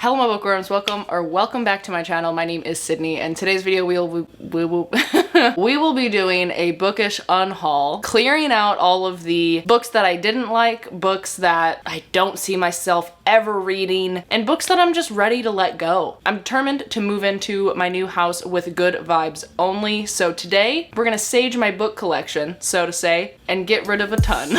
Hello my bookworms, welcome back to my channel. My name is Sydney, and today's video we will be doing a bookish unhaul, clearing out all of the books that I didn't like, books that I don't see myself ever reading, and books that I'm just ready to let go. I'm determined to move into my new house with good vibes only, so today we're gonna sage my book collection, so to say, and get rid of a ton.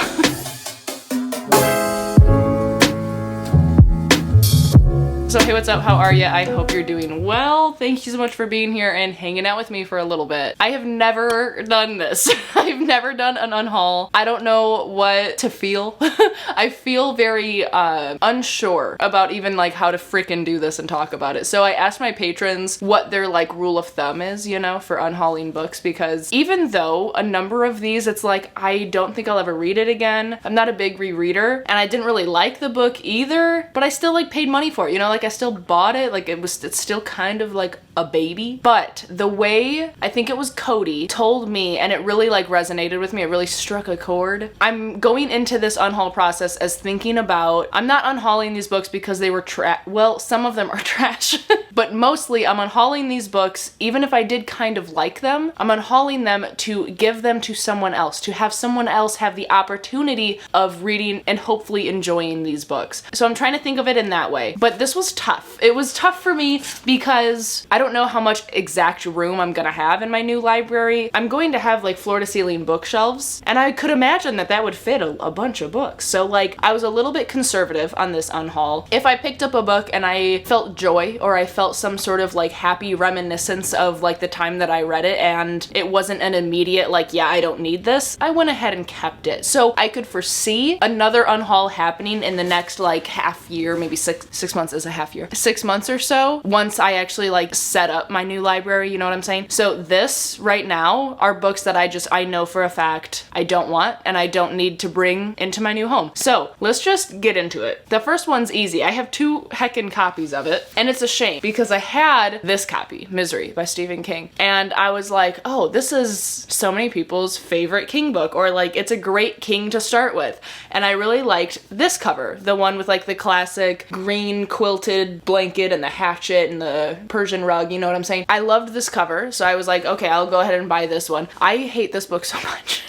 So hey, what's up? How are you? I hope you're doing well. Thank you so much for being here and hanging out with me for a little bit. I have never done this. I've never done an unhaul. I don't know what to feel. I feel very unsure about even like how to freaking do this and talk about it. So I asked my patrons what their like rule of thumb is, you know, for unhauling books, because even though a number of these, it's like, I don't think I'll ever read it again. I'm not a big rereader and I didn't really like the book either, but I still like paid money for it, you know, like I still bought it, like it's still kind of like a baby. But the way, I think it was Codie, told me, and it really like resonated with me, it really struck a chord. I'm going into this unhaul process as thinking about, I'm not unhauling these books because they were well, some of them are trash, but mostly I'm unhauling these books, even if I did kind of like them, I'm unhauling them to give them to someone else, to have someone else have the opportunity of reading and hopefully enjoying these books. So I'm trying to think of it in that way. But this was tough. It was tough for me because I don't know how much exact room I'm gonna have in my new library. I'm going to have like floor to ceiling bookshelves, and I could imagine that that would fit a bunch of books. So like I was a little bit conservative on this unhaul. If I picked up a book and I felt joy, or I felt some sort of like happy reminiscence of like the time that I read it, and it wasn't an immediate like, yeah, I don't need this, I went ahead and kept it. So I could foresee another unhaul happening in the next like half year, maybe six months is a half year, 6 months or so, once I actually like set up my new library, you know what I'm saying? So this right now are books that I know for a fact I don't want and I don't need to bring into my new home. So let's just get into it. The first one's easy. I have 2 heckin' copies of it, and it's a shame because I had this copy, Misery by Stephen King, and I was like, oh, this is so many people's favorite King book, or like it's a great King to start with. And I really liked this cover, the one with like the classic green quilted blanket and the hatchet and the Persian rug, you know what I'm saying? I loved this cover, so I was like, okay, I'll go ahead and buy this one. I hate this book so much.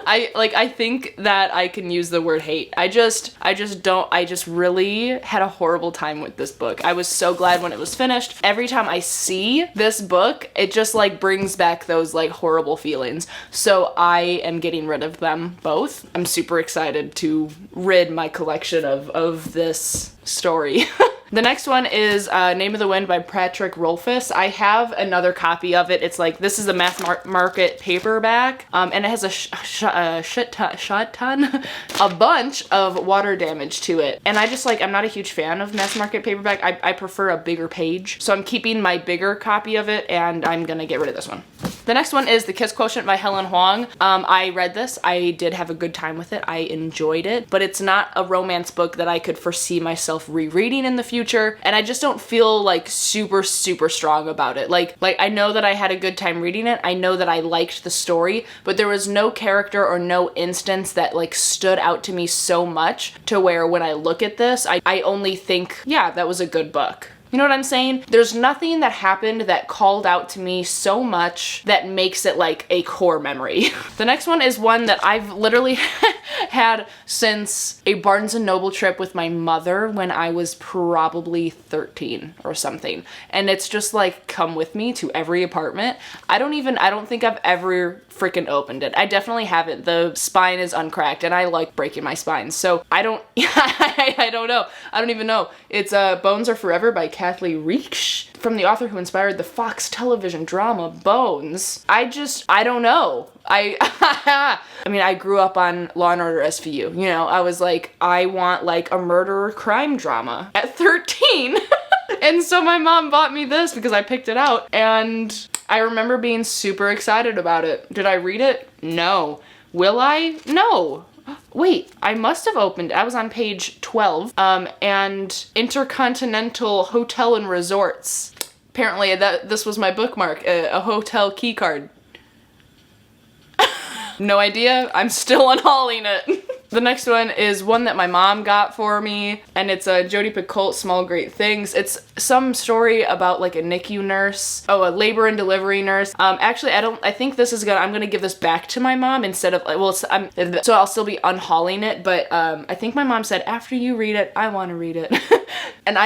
I think that I can use the word hate. I just really had a horrible time with this book. I was so glad when it was finished. Every time I see this book, it just like brings back those like horrible feelings. So I am getting rid of them both. I'm super excited to rid my collection of this story. The next one is Name of the Wind by Patrick Rothfuss. I have another copy of it. It's like, this is a mass market paperback, and it has a bunch of water damage to it. And I just like, I'm not a huge fan of mass market paperback. I prefer a bigger page. So I'm keeping my bigger copy of it, and I'm gonna get rid of this one. The next one is The Kiss Quotient by Helen Hoang. I read this. I did have a good time with it. I enjoyed it, but it's not a romance book that I could foresee myself rereading in the future, and I just don't feel like super strong about it. Like I know that I had a good time reading it. I know that I liked the story, but there was no character or no instance that like stood out to me so much to where when I look at this, I only think, yeah, that was a good book. You know what I'm saying? There's nothing that happened that called out to me so much that makes it like a core memory. The next one is one that I've literally had since a Barnes & Noble trip with my mother when I was probably 13 or something. And it's just like come with me to every apartment. I don't think I've ever freaking opened it. I definitely haven't. The spine is uncracked and I like breaking my spine. So I don't, I don't know. I don't even know. It's Bones Are Forever by Kathleen Reich, from the author who inspired the Fox television drama Bones. I don't know. I mean, I grew up on Law and Order SVU, you know, I was like, I want like a murder crime drama at 13. And so my mom bought me this because I picked it out, and I remember being super excited about it. Did I read it? No. Will I? No. Wait, I must have opened, I was on page 12, and Intercontinental Hotel and Resorts. Apparently this was my bookmark, a hotel key card. No idea, I'm still unhauling it. The next one is one that my mom got for me, and it's a Jodi Picoult, Small Great Things. It's some story about like a NICU nurse. Oh, a labor and delivery nurse. Actually, I think this is I'm gonna give this back to my mom instead of, well, so I'll still be unhauling it, but I think my mom said, after you read it, I want to read it. And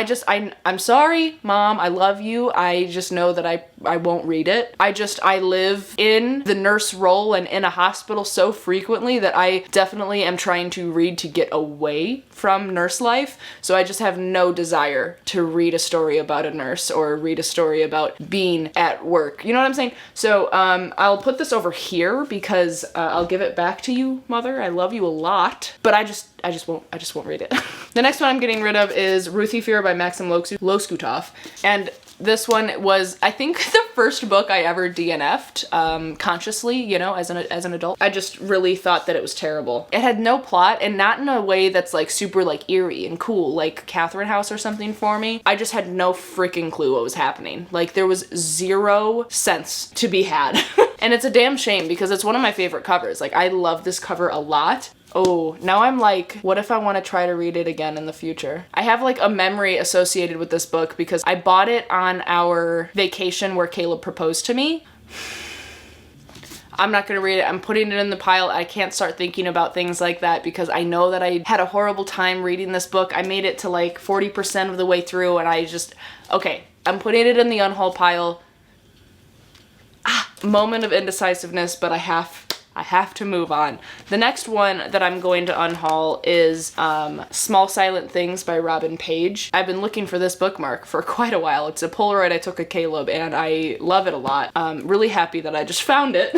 I'm sorry, Mom, I love you. I just know that I won't read it. I live in the nurse role and in a hospital so frequently that I definitely am trying to read to get away from nurse life. So I just have no desire to read a story about a nurse or read a story about being at work. You know what I'm saying? So I'll put this over here because I'll give it back to you, Mother. I love you a lot, but I just won't read it. The next one I'm getting rid of is Ruthie Fear by Maxim Loskutov. And this one was, I think, the first book I ever DNF'd consciously, you know, as an adult. I just really thought that it was terrible. It had no plot, and not in a way that's like super like eerie and cool, like Catherine House or something for me. I just had no freaking clue what was happening. Like, there was zero sense to be had. And it's a damn shame because it's one of my favorite covers. Like, I love this cover a lot. Oh, now I'm like, what if I want to try to read it again in the future? I have like a memory associated with this book because I bought it on our vacation where Kayla proposed to me. I'm not gonna read it. I'm putting it in the pile. I can't start thinking about things like that because I know that I had a horrible time reading this book. I made it to like 40% of the way through and okay, I'm putting it in the unhaul pile. Moment of indecisiveness, but I have to move on. The next one that I'm going to unhaul is Small Silent Things by Robin Page. I've been looking for this bookmark for quite a while. It's a Polaroid I took of Caleb and I love it a lot. Really happy that I just found it.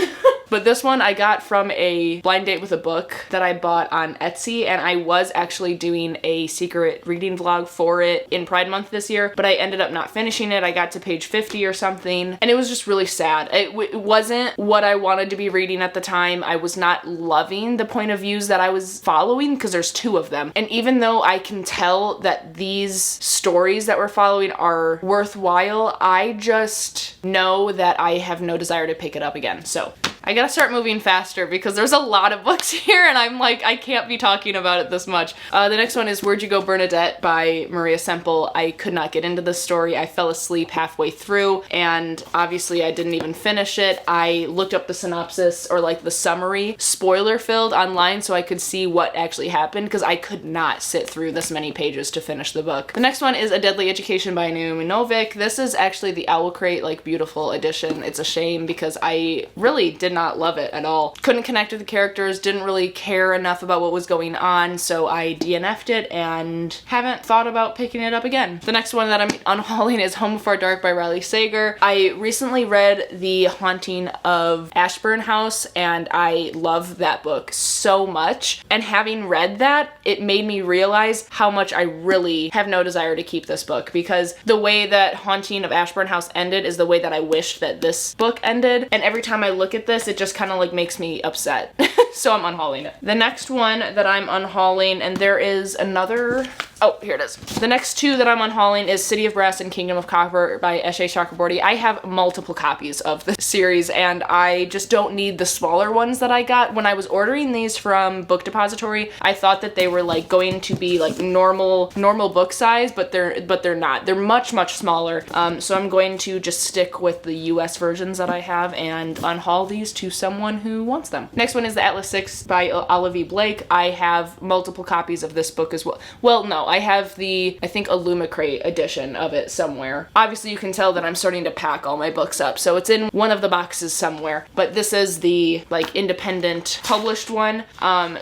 But this one I got from a blind date with a book that I bought on Etsy, and I was actually doing a secret reading vlog for it in Pride Month this year, but I ended up not finishing it. I got to page 50 or something, and it was just really sad. It wasn't what I wanted to be reading at the time. I was not loving the point of views that I was following because there's two of them. And even though I can tell that these stories that we're following are worthwhile, I just know that I have no desire to pick it up again. So I gotta start moving faster because there's a lot of books here and I'm like, I can't be talking about it this much. The next one is Where'd You Go, Bernadette by Maria Semple. I could not get into this story. I fell asleep halfway through and obviously I didn't even finish it. I looked up the synopsis or like the summary, spoiler filled online so I could see what actually happened because I could not sit through this many pages to finish the book. The next one is A Deadly Education by Naomi Novik. This is actually the Owl Crate, like, beautiful edition. It's a shame because I really did not love it at all. Couldn't connect with the characters, didn't really care enough about what was going on, so I DNF'd it and haven't thought about picking it up again. The next one that I'm unhauling is Home Before Dark by Rylee Sager. I recently read The Haunting of Ashburn House and I love that book so much, and having read that, it made me realize how much I really have no desire to keep this book because the way that Haunting of Ashburn House ended is the way that I wished that this book ended, and every time I look at this it just kind of like makes me upset. So I'm unhauling it. The next one that I'm unhauling, and there is another, oh, here it is. The next two that I'm unhauling is City of Brass and Kingdom of Copper by S.A. Chakraborty. I have multiple copies of the series and I just don't need the smaller ones that I got. When I was ordering these from Book Depository, I thought that they were like going to be like normal book size, but they're not. They're much smaller. So I'm going to just stick with the US versions that I have and unhaul these to someone who wants them. Next one is The Atlas 6 by Olivia Blake. I have multiple copies of this book as well. Well, no, I have the, I think, Illumicrate edition of it somewhere. Obviously you can tell that I'm starting to pack all my books up, so it's in one of the boxes somewhere, but this is the like independent published one.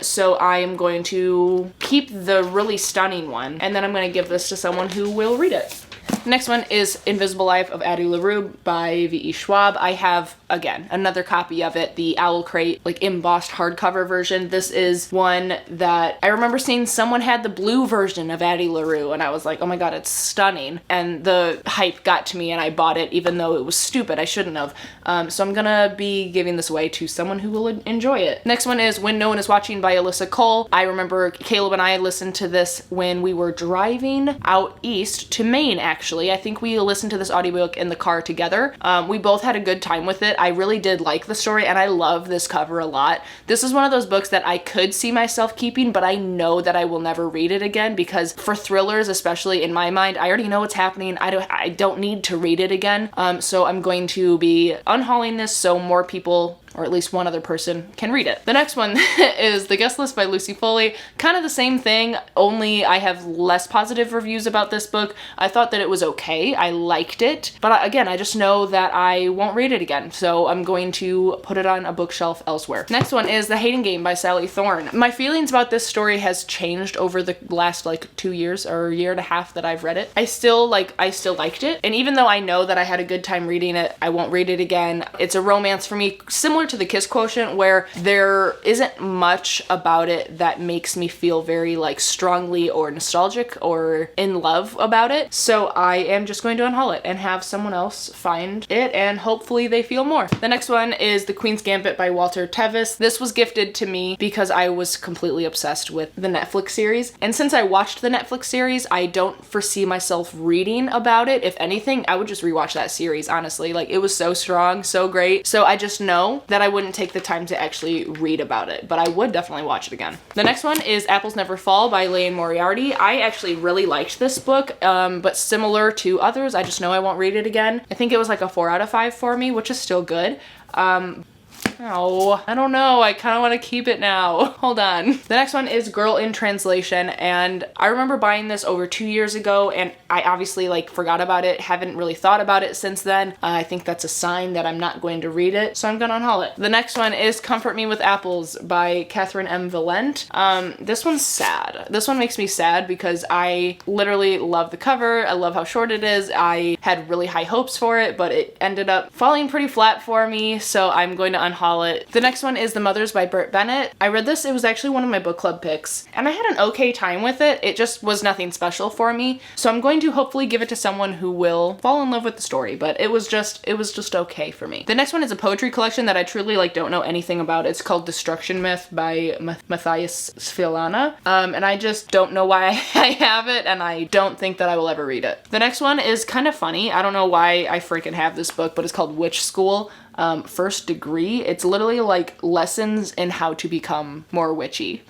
So I am going to keep the really stunning one, and then I'm going to give this to someone who will read it. Next one is Invisible Life of Addie LaRue by V.E. Schwab. I have, again, another copy of it, the Owl Crate, like embossed hardcover version. This is one that I remember seeing someone had the blue version of Addie LaRue and I was like, oh my god, it's stunning. And the hype got to me and I bought it even though it was stupid. I shouldn't have. So I'm gonna be giving this away to someone who will enjoy it. Next one is When No One Is Watching by Alyssa Cole. I remember Caleb and I listened to this when we were driving out east to Maine, actually. actually. I think we listened to this audiobook in the car together. We both had a good time with it. I really did like the story, and I love this cover a lot. This is one of those books that I could see myself keeping, but I know that I will never read it again, because for thrillers, especially in my mind, I already know what's happening. I don't need to read it again. So I'm going to be unhauling this so more people, or at least one other person, can read it. The next one is The Guest List by Lucy Foley. Kind of the same thing, only I have less positive reviews about this book. I thought that it was okay. I liked it. But again, I just know that I won't read it again. So I'm going to put it on a bookshelf elsewhere. Next one is The Hating Game by Sally Thorne. My feelings about this story has changed over the last like 2 years or a year and a half that I've read it. I still liked it. And even though I know that I had a good time reading it, I won't read it again. It's a romance for me, similar to The Kiss Quotient, where there isn't much about it that makes me feel very like strongly or nostalgic or in love about it. So I am just going to unhaul it and have someone else find it, and hopefully they feel more. The next one is The Queen's Gambit by Walter Tevis. This was gifted to me because I was completely obsessed with the Netflix series. And since I watched the Netflix series, I don't foresee myself reading about it. If anything, I would just rewatch that series, honestly. Like, it was so strong, so great. So I just know that I wouldn't take the time to actually read about it, but I would definitely watch it again. The next one is Apples Never Fall by Liane Moriarty. I actually really liked this book, but similar to others, I just know I won't read it again. I think it was like a 4 out of 5 for me, which is still good. Oh, I don't know. I kind of want to keep it now. Hold on. The next one is Girl in Translation, and I remember buying this over 2 years ago, and I obviously like forgot about it, haven't really thought about it since then. I think that's a sign that I'm not going to read it, so I'm gonna unhaul it. The next one is Comfort Me with Apples by Catherine M. Valent. This one's sad. This one makes me sad because I literally love the cover. I love how short it is. I had really high hopes for it, but it ended up falling pretty flat for me, so I'm going to unhaul it. The next one is The Mothers by Britt Bennett. I read this, it was actually one of my book club picks, and I had an okay time with it. It just was nothing special for me. So I'm going to hopefully give it to someone who will fall in love with the story, but it was just okay for me. The next one is a poetry collection that I truly don't know anything about. It's called Destruction Myth by Matthias Svilana. And I just don't know why I have it, and I don't think that I will ever read it. The next one is kind of funny. I don't know why I freaking have this book, but it's called Witch School. First Degree. It's literally like lessons in how to become more witchy.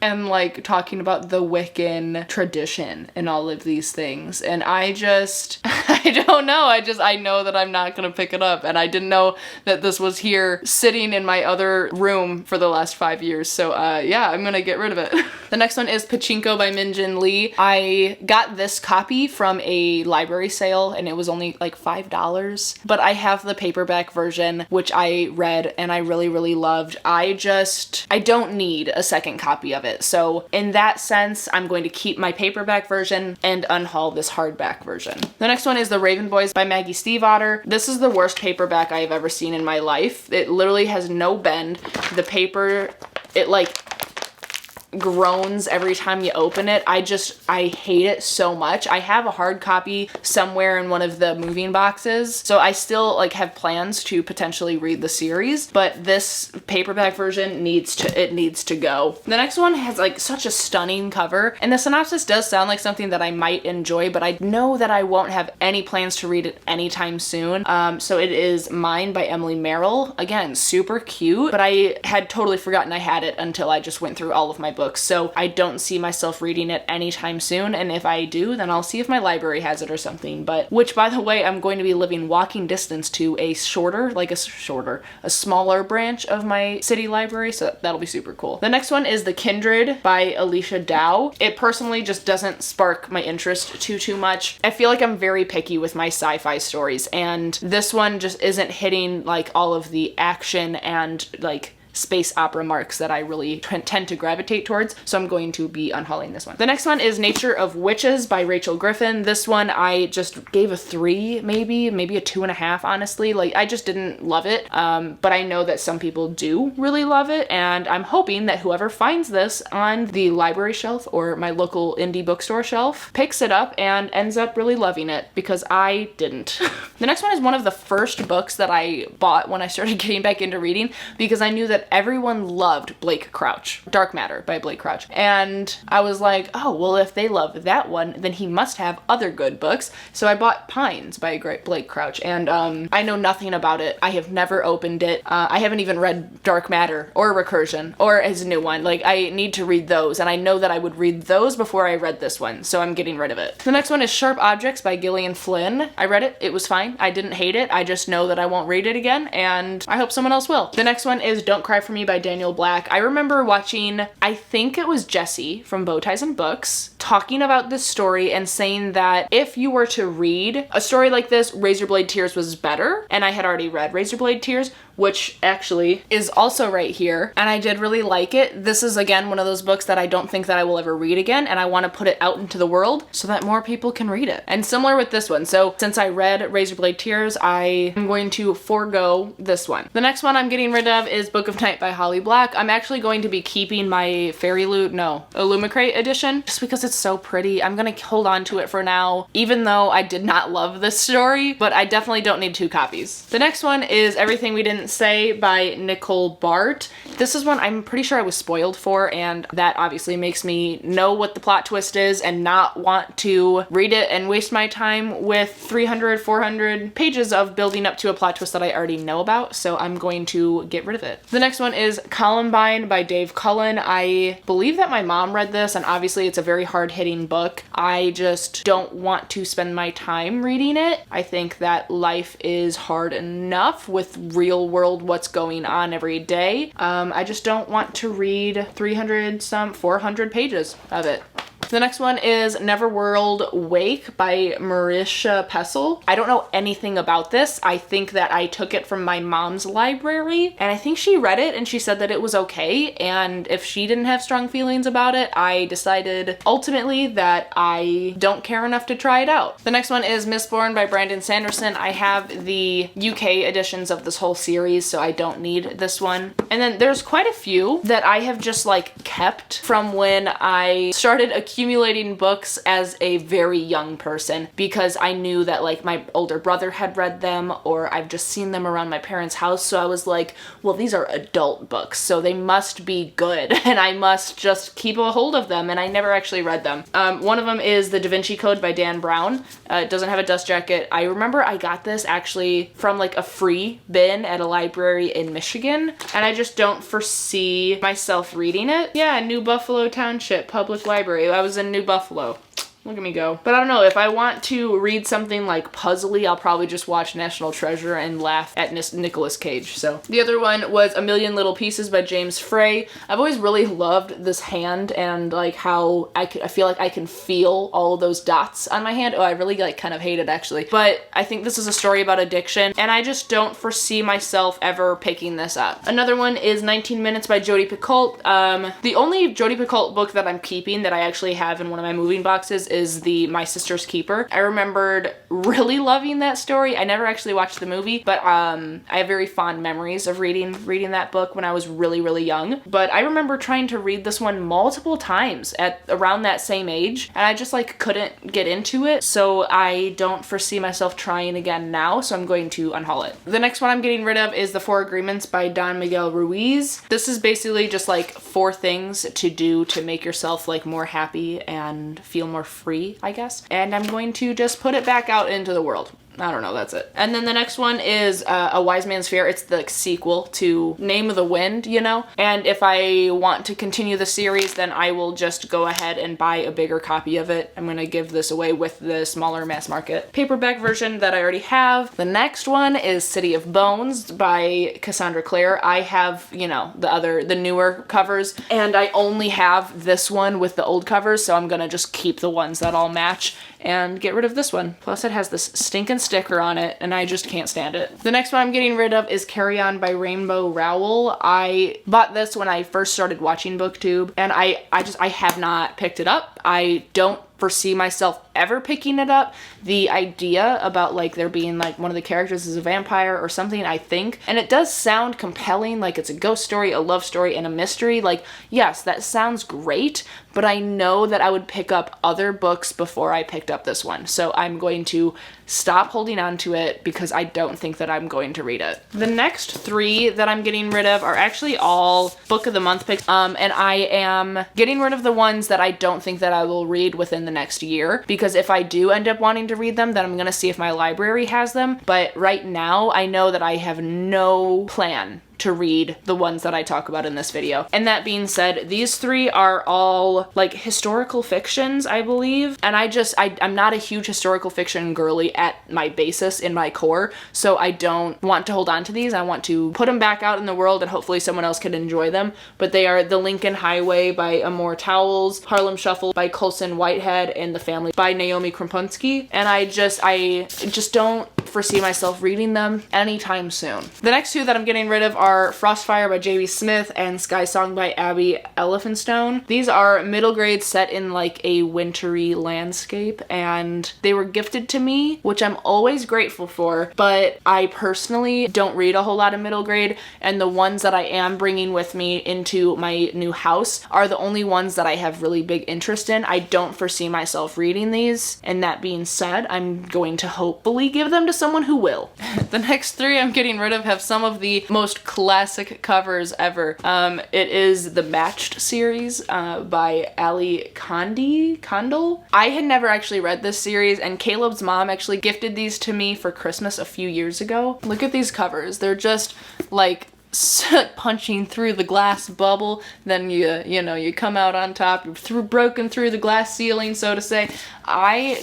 And like talking about the Wiccan tradition and all of these things. And I don't know. I know that I'm not gonna pick it up. And I didn't know that this was here sitting in my other room for the last 5 years. So yeah, I'm gonna get rid of it. The next one is Pachinko by Minjin Lee. I got this copy from a library sale and it was only like $5. But I have the paperback version, which I read and I really, really loved. I don't need a second copy of it. So in that sense, I'm going to keep my paperback version and unhaul this hardback version. The next one is The Raven Boys by Maggie Stiefvater. This is the worst paperback I have ever seen in my life. It literally has no bend. The paper, it like groans every time you open it. I hate it so much. I have a hard copy somewhere in one of the moving boxes, so I still like have plans to potentially read the series, but this paperback version needs to go. The next one has like such a stunning cover, and the synopsis does sound like something that I might enjoy, but I know that I won't have any plans to read it anytime soon. So it is Mine by Emily Merrill. Again, super cute, but I had totally forgotten I had it until I just went through all of my books, so I don't see myself reading it anytime soon, and if I do, then I'll see if my library has it or something, but which, by the way, I'm going to be living walking distance to a smaller branch of my city library, so that'll be super cool. The next one is The Kindred by Alicia Dow. It personally just doesn't spark my interest too much. I feel like I'm very picky with my sci-fi stories, and this one just isn't hitting like all of the action and like space opera marks that I really tend to gravitate towards, so I'm going to be unhauling this one. The next one is Nature of Witches by Rachel Griffin. This one I just gave a 3, maybe a 2.5, honestly. Like, I just didn't love it, but I know that some people do really love it, and I'm hoping that whoever finds this on the library shelf or my local indie bookstore shelf picks it up and ends up really loving it, because I didn't. The next one is one of the first books that I bought when I started getting back into reading, because I knew that that everyone loved Blake Crouch, Dark Matter by Blake Crouch. And I was like, oh, well, if they love that one, then he must have other good books. So I bought Pines by Blake Crouch, and I know nothing about it. I have never opened it. I haven't even read Dark Matter or Recursion or his new one. Like, I need to read those, and I know that I would read those before I read this one, so I'm getting rid of it. The next one is Sharp Objects by Gillian Flynn. I read it. It was fine. I didn't hate it. I just know that I won't read it again, and I hope someone else will. The next one is Don't Cry For Me by Daniel Black. I remember watching, I think it was Jesse from Bow Ties and Books, talking about this story and saying that if you were to read a story like this, Razorblade Tears was better, and I had already read Razorblade Tears, which actually is also right here, and I did really like it. This is, again, one of those books that I don't think that I will ever read again, and I want to put it out into the world so that more people can read it. And similar with this one. So since I read Razorblade Tears, I am going to forego this one. The next one I'm getting rid of is Book of Night by Holly Black. I'm actually going to be keeping my Illumicrate edition just because it's so pretty. I'm going to hold on to it for now, even though I did not love this story, but I definitely don't need 2 copies. The next one is Everything We Didn't Say by Nicole Bart. This is one I'm pretty sure I was spoiled for, and that obviously makes me know what the plot twist is and not want to read it and waste my time with 300, 400 pages of building up to a plot twist that I already know about, so I'm going to get rid of it. The next one is Columbine by Dave Cullen. I believe that my mom read this, and obviously it's a very hard-hitting book. I just don't want to spend my time reading it. I think that life is hard enough with real world what's going on every day. I just don't want to read 400 pages of it. The next one is Neverworld Wake by Marisha Pessel. I don't know anything about this. I think that I took it from my mom's library, and I think she read it and she said that it was okay, and if she didn't have strong feelings about it, I decided ultimately that I don't care enough to try it out. The next one is Mistborn by Brandon Sanderson. I have the UK editions of this whole series, so I don't need this one. And then there's quite a few that I have just like kept from when I started accumulating books as a very young person, because I knew that like my older brother had read them, or I've just seen them around my parents' house, so I was like, well, these are adult books, so they must be good, and I must just keep a hold of them, and I never actually read them. One of them is The Da Vinci Code by Dan Brown. It doesn't have a dust jacket. I remember I got this actually from like a free bin at a library in Michigan, and I just don't foresee myself reading it. Yeah, New Buffalo Township Public Library. I was in New Buffalo. Look at me go. But I don't know, if I want to read something like puzzly, I'll probably just watch National Treasure and laugh at Nicolas Cage. So the other one was A Million Little Pieces by James Frey. I've always really loved this hand and like how I feel like I can feel all of those dots on my hand. Oh, I really like kind of hate it actually. But I think this is a story about addiction, and I just don't foresee myself ever picking this up. Another one is 19 Minutes by Jodi Picoult. The only Jodi Picoult book that I'm keeping that I actually have in one of my moving boxes is the My Sister's Keeper. I remembered really loving that story. I never actually watched the movie, but I have very fond memories of reading that book when I was really, really young. But I remember trying to read this one multiple times at around that same age, and I just like couldn't get into it, so I don't foresee myself trying again now, so I'm going to unhaul it. The next one I'm getting rid of is The Four Agreements by Don Miguel Ruiz. This is basically just like 4 things to do to make yourself like more happy and feel more free, I guess. And I'm going to just put it back out into the world. I don't know, that's it. And then the next one is A Wise Man's Fear. It's the sequel to Name of the Wind, you know? And if I want to continue the series, then I will just go ahead and buy a bigger copy of it. I'm gonna give this away with the smaller mass market paperback version that I already have. The next one is City of Bones by Cassandra Clare. I have, you know, the newer covers, and I only have this one with the old covers, so I'm gonna just keep the ones that all match and get rid of this one. Plus it has this stinking sticker on it, and I just can't stand it. The next one I'm getting rid of is Carry On by Rainbow Rowell. I bought this when I first started watching BookTube, and I have not picked it up. I don't foresee myself ever picking it up. The idea about like there being like one of the characters is a vampire or something, I think, and it does sound compelling, like it's a ghost story, a love story, and a mystery. Like, yes, that sounds great, but I know that I would pick up other books before I picked up this one. So I'm going to stop holding on to it because I don't think that I'm going to read it. The next 3 that I'm getting rid of are actually all book of the month picks. And I am getting rid of the ones that I don't think that I will read within the next year, because if I do end up wanting to read them, then I'm going to see if my library has them. But right now I know that I have no plan to read the ones that I talk about in this video. And that being said, these 3 are all like historical fictions, I believe. And I'm not a huge historical fiction girly at my basis, in my core. So I don't want to hold on to these. I want to put them back out in the world and hopefully someone else can enjoy them. But they are The Lincoln Highway by Amor Towles, Harlem Shuffle by Colson Whitehead, and The Family by Naomi Krimpunsky. And I just don't foresee myself reading them anytime soon. The next 2 that I'm getting rid of are Frostfire by J.B. Smith and Sky Song by Abby Elephantstone. These are middle grade set in like a wintry landscape, and they were gifted to me, which I'm always grateful for, but I personally don't read a whole lot of middle grade, and the ones that I am bringing with me into my new house are the only ones that I have really big interest in. I don't foresee myself reading these, and that being said, I'm going to hopefully give them to someone who will. The next 3 I'm getting rid of have some of the most classic covers ever. It is the Matched series by Ali Condal. I had never actually read this series, and Caleb's mom actually gifted these to me for Christmas a few years ago. Look at these covers. They're just like punching through the glass bubble, then you come out on top, broken through the glass ceiling, so to say. I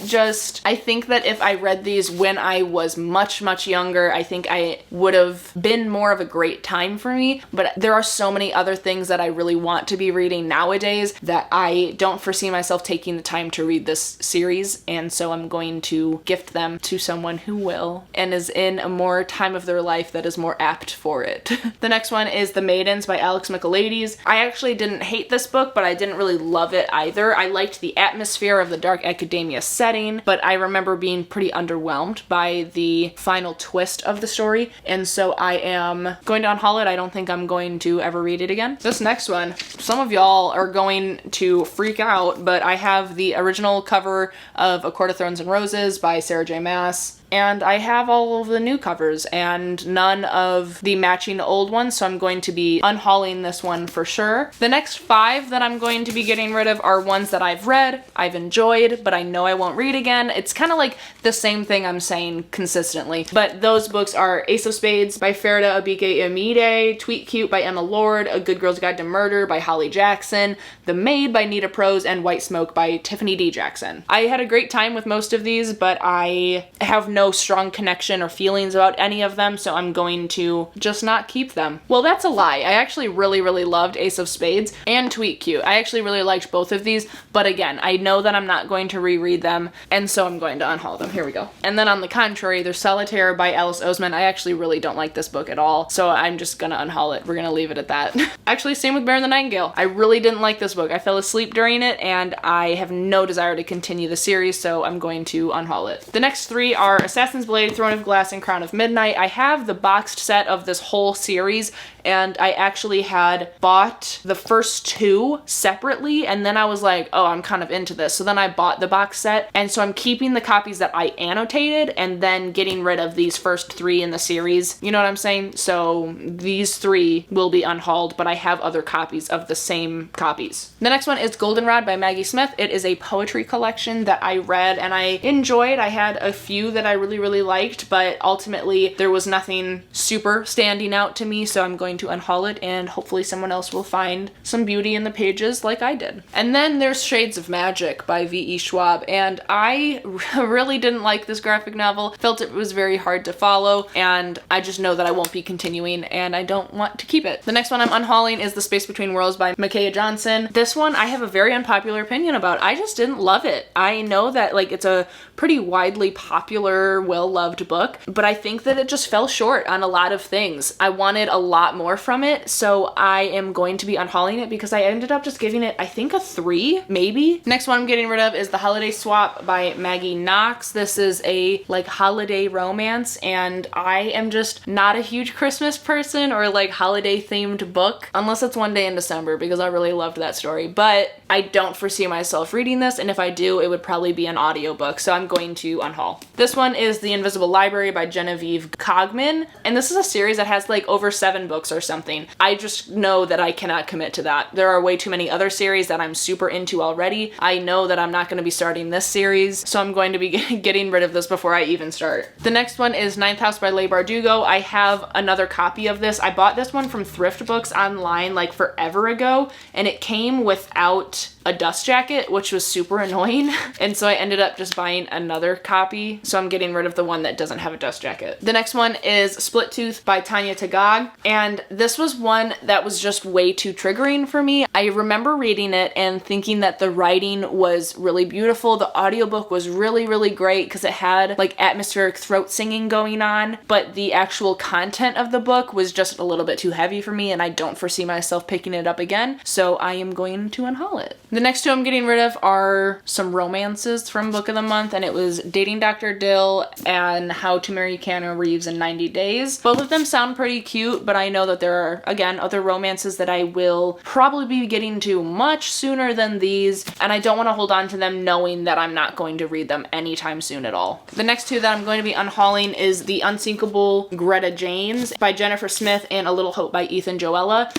think that if I read these when I was much, much younger, I think I would have been more of a great time for me, but there are so many other things that I really want to be reading nowadays that I don't foresee myself taking the time to read this series, and so I'm going to gift them to someone who will, and is in a more time of their life that is more apt for it. The next one is The Maidens by Alex Michaelides. I actually didn't hate this book, but I didn't really love it either. I liked the atmosphere of the dark academia setting, but I remember being pretty underwhelmed by the final twist of the story, and so I am going to unhaul it. I don't think I'm going to ever read it again. This next one, some of y'all are going to freak out, but I have the original cover of A Court of Thorns and Roses by Sarah J. Maas. And I have all of the new covers and none of the matching old ones, so I'm going to be unhauling this one for sure. The next 5 that I'm going to be getting rid of are ones that I've read, I've enjoyed, but I know I won't read again. It's kind of like the same thing I'm saying consistently. But those books are Ace of Spades by Ferida Abike Amide, Tweet Cute by Emma Lord, A Good Girl's Guide to Murder by Holly Jackson, The Maid by Nita Prose, and White Smoke by Tiffany D. Jackson. I had a great time with most of these, but I have no strong connection or feelings about any of them, so I'm going to just not keep them. Well, that's a lie. I actually really, really loved Ace of Spades and Tweet Cute. I actually really liked both of these, but again, I know that I'm not going to reread them, and so I'm going to unhaul them. Here we go. And then on the contrary, there's Solitaire by Alice Oseman. I actually really don't like this book at all, so I'm just gonna unhaul it. We're gonna leave it at that. Actually, same with Bear and the Nightingale. I really didn't like this book. I fell asleep during it, and I have no desire to continue the series, so I'm going to unhaul it. The next 3 are Assassin's Blade, Throne of Glass, and Crown of Midnight. I have the boxed set of this whole series, and I actually had bought the first 2 separately, and then I was like, oh, I'm kind of into this. So then I bought the box set, and so I'm keeping the copies that I annotated and then getting rid of these first 3 in the series. You know what I'm saying? So these 3 will be unhauled, but I have other copies of the same copies. The next one is Goldenrod by Maggie Smith. It is a poetry collection that I read and I enjoyed. I had a few that I really, really liked, but ultimately there was nothing super standing out to me, so I'm going to unhaul it, and hopefully someone else will find some beauty in the pages like I did. And then there's Shades of Magic by V.E. Schwab, and I really didn't like this graphic novel. Felt it was very hard to follow, and I just know that I won't be continuing, and I don't want to keep it. The next one I'm unhauling is The Space Between Worlds by Micaiah Johnson. This one I have a very unpopular opinion about. I just didn't love it. I know that like it's a pretty widely popular super well-loved book, but I think that it just fell short on a lot of things. I wanted a lot more from it, so I am going to be unhauling it because I ended up just giving it, I think, a 3, maybe. Next one I'm getting rid of is The Holiday Swap by Maggie Knox. This is a like holiday romance, and I am just not a huge Christmas person or like holiday themed book, unless it's One Day in December, because I really loved that story. But I don't foresee myself reading this, and if I do, it would probably be an audiobook, so I'm going to unhaul. This one is The Invisible Library by Genevieve Cogman, and this is a series that has like over 7 books or something. I just know that I cannot commit to that. There are way too many other series that I'm super into already. I know that I'm not going to be starting this series, so I'm going to be getting rid of this before I even start. The next one is Ninth House by Leigh Bardugo. I have another copy of this. I bought this one from Thrift Books online like forever ago, and it came without a dust jacket, which was super annoying. And so I ended up just buying another copy. So I'm getting rid of the one that doesn't have a dust jacket. The next one is Split Tooth by Tanya Tagag. And this was one that was just way too triggering for me. I remember reading it and thinking that the writing was really beautiful. The audiobook was really, really great because it had like atmospheric throat singing going on, but the actual content of the book was just a little bit too heavy for me, and I don't foresee myself picking it up again. So I am going to unhaul it. The next two I'm getting rid of are some romances from Book of the Month, and it was Dating Dr. Dill and How to Marry Keanu Reeves in 90 Days. Both of them sound pretty cute, but I know that there are, again, other romances that I will probably be getting to much sooner than these, and I don't want to hold on to them knowing that I'm not going to read them anytime soon at all. The next two that I'm going to be unhauling is The Unsinkable Greta James by Jennifer Smith and A Little Hope by Ethan Joella.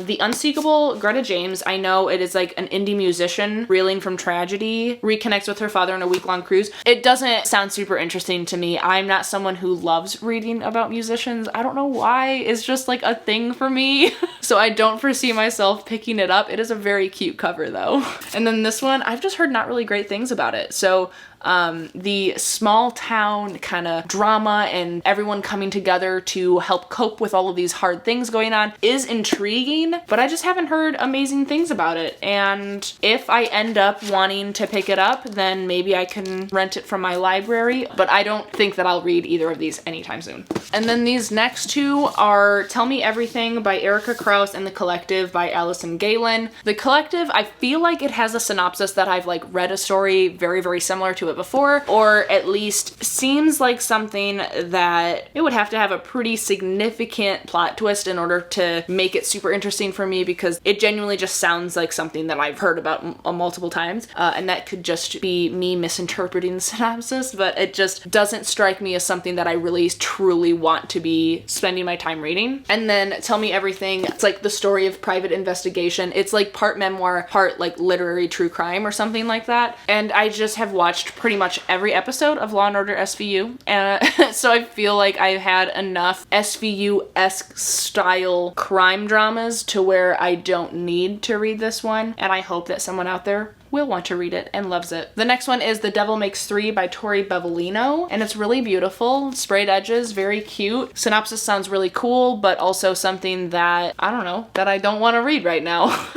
The Unsinkable Greta James, I know it is like an indie musician reeling from tragedy, reconnects with her father on a week-long cruise. It doesn't sound super interesting to me. I'm not someone who loves reading about musicians. I don't know why. It's just like a thing for me. So I don't foresee myself picking it up. It is a very cute cover though. And then this one, I've just heard not really great things about it. So the small town kind of drama and everyone coming together to help cope with all of these hard things going on is intriguing, but I just haven't heard amazing things about it. And if I end up wanting to pick it up, then maybe I can rent it from my library, but I don't think that I'll read either of these anytime soon. And then these next two are Tell Me Everything by Erika Krause and The Collective by Allison Galen. The Collective, I feel like it has a synopsis that I've like read a story very, very similar to it before, or at least seems like something that it would have to have a pretty significant plot twist in order to make it super interesting for me, because it genuinely just sounds like something that I've heard about multiple times, and that could just be me misinterpreting the synopsis, but it just doesn't strike me as something that I really truly want to be spending my time reading. And then Tell Me Everything, it's like the story of private investigation. It's like part memoir, part like literary true crime or something like that. And I just have watched pretty much every episode of Law & Order SVU, so I feel like I've had enough SVU-esque style crime dramas to where I don't need to read this one, and I hope that someone out there will want to read it and loves it. The next one is The Devil Makes Three by Tori Bevolino, and it's really beautiful. Sprayed edges, very cute. Synopsis sounds really cool, but also something that, I don't know, that I don't want to read right now.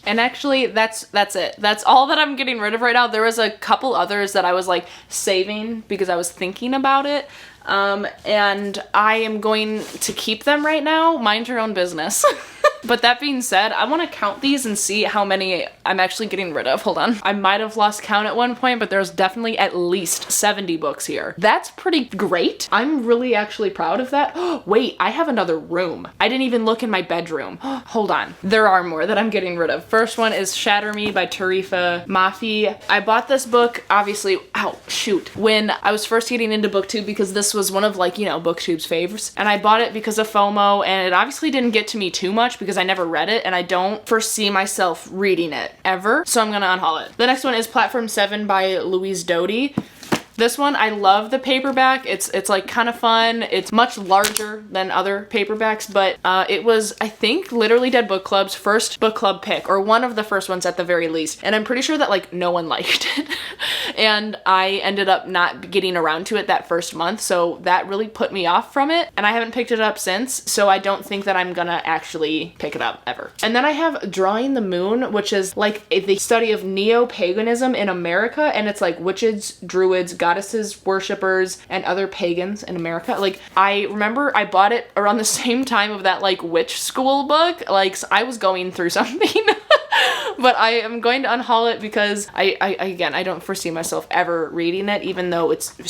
And actually, that's it. That's all that I'm getting rid of right now. There was a couple others that I was like saving because I was thinking about it. And I am going to keep them right now. Mind your own business. But that being said, I want to count these and see how many I'm actually getting rid of. Hold on. I might have lost count at one point, but there's definitely at least 70 books here. That's pretty great. I'm really actually proud of that. Wait, I have another room. I didn't even look in my bedroom. Hold on. There are more that I'm getting rid of. First one is Shatter Me by Tarifa Mafi. I bought this book, obviously, when I was first getting into BookTube, because this was one of like, you know, BookTube's faves. And I bought it because of FOMO, and it obviously didn't get to me too much because I never read it, and I don't foresee myself reading it ever, so I'm gonna unhaul it. The next one is Platform 7 by Louise Doty. This one, I love the paperback. It's like kind of fun. It's much larger than other paperbacks, but it was, I think, literally Dead Book Club's first book club pick, or one of the first ones at the very least. And I'm pretty sure that like no one liked it. And I ended up not getting around to it that first month, so that really put me off from it. And I haven't picked it up since, so I don't think that I'm gonna actually pick it up ever. And then I have Drawing the Moon, which is like the study of neo-paganism in America, and it's like witches, druids, gods, goddesses, worshippers, and other pagans in America. Like, I remember I bought it around the same time of that like witch school book. Like, so I was going through something. But I am going to unhaul it because I don't foresee myself ever reading it, even though it's a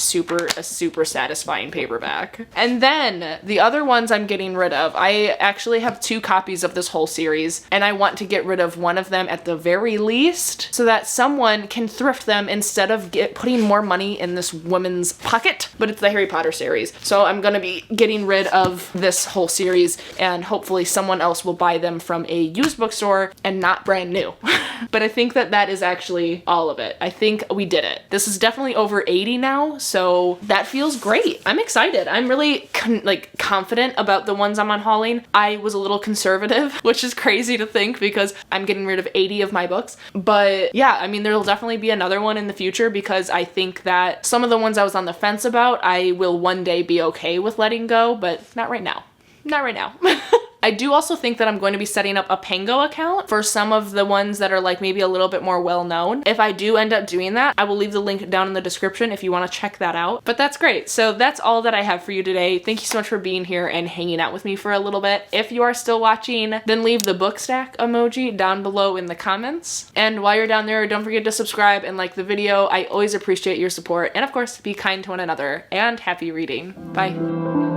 super satisfying paperback. And then the other ones I'm getting rid of. I actually have 2 copies of this whole series, and I want to get rid of one of them at the very least so that someone can thrift them instead of putting more money in this woman's pocket. But it's the Harry Potter series. So I'm gonna be getting rid of this whole series, and hopefully someone else will buy them from a used bookstore and not brand new. But I think that is actually all of it. I think we did it. This is definitely over 80 now, so that feels great. I'm excited. I'm really confident about the ones I'm unhauling. I was a little conservative, which is crazy to think because I'm getting rid of 80 of my books. But yeah, I mean, there'll definitely be another one in the future because I think that some of the ones I was on the fence about, I will one day be okay with letting go, but not right now. Not right now. I do also think that I'm going to be setting up a Pango account for some of the ones that are like maybe a little bit more well known. If I do end up doing that, I will leave the link down in the description if you want to check that out. But that's great. So that's all that I have for you today. Thank you so much for being here and hanging out with me for a little bit. If you are still watching, then leave the book stack emoji down below in the comments. And while you're down there, don't forget to subscribe and like the video. I always appreciate your support. And of course, be kind to one another and happy reading. Bye.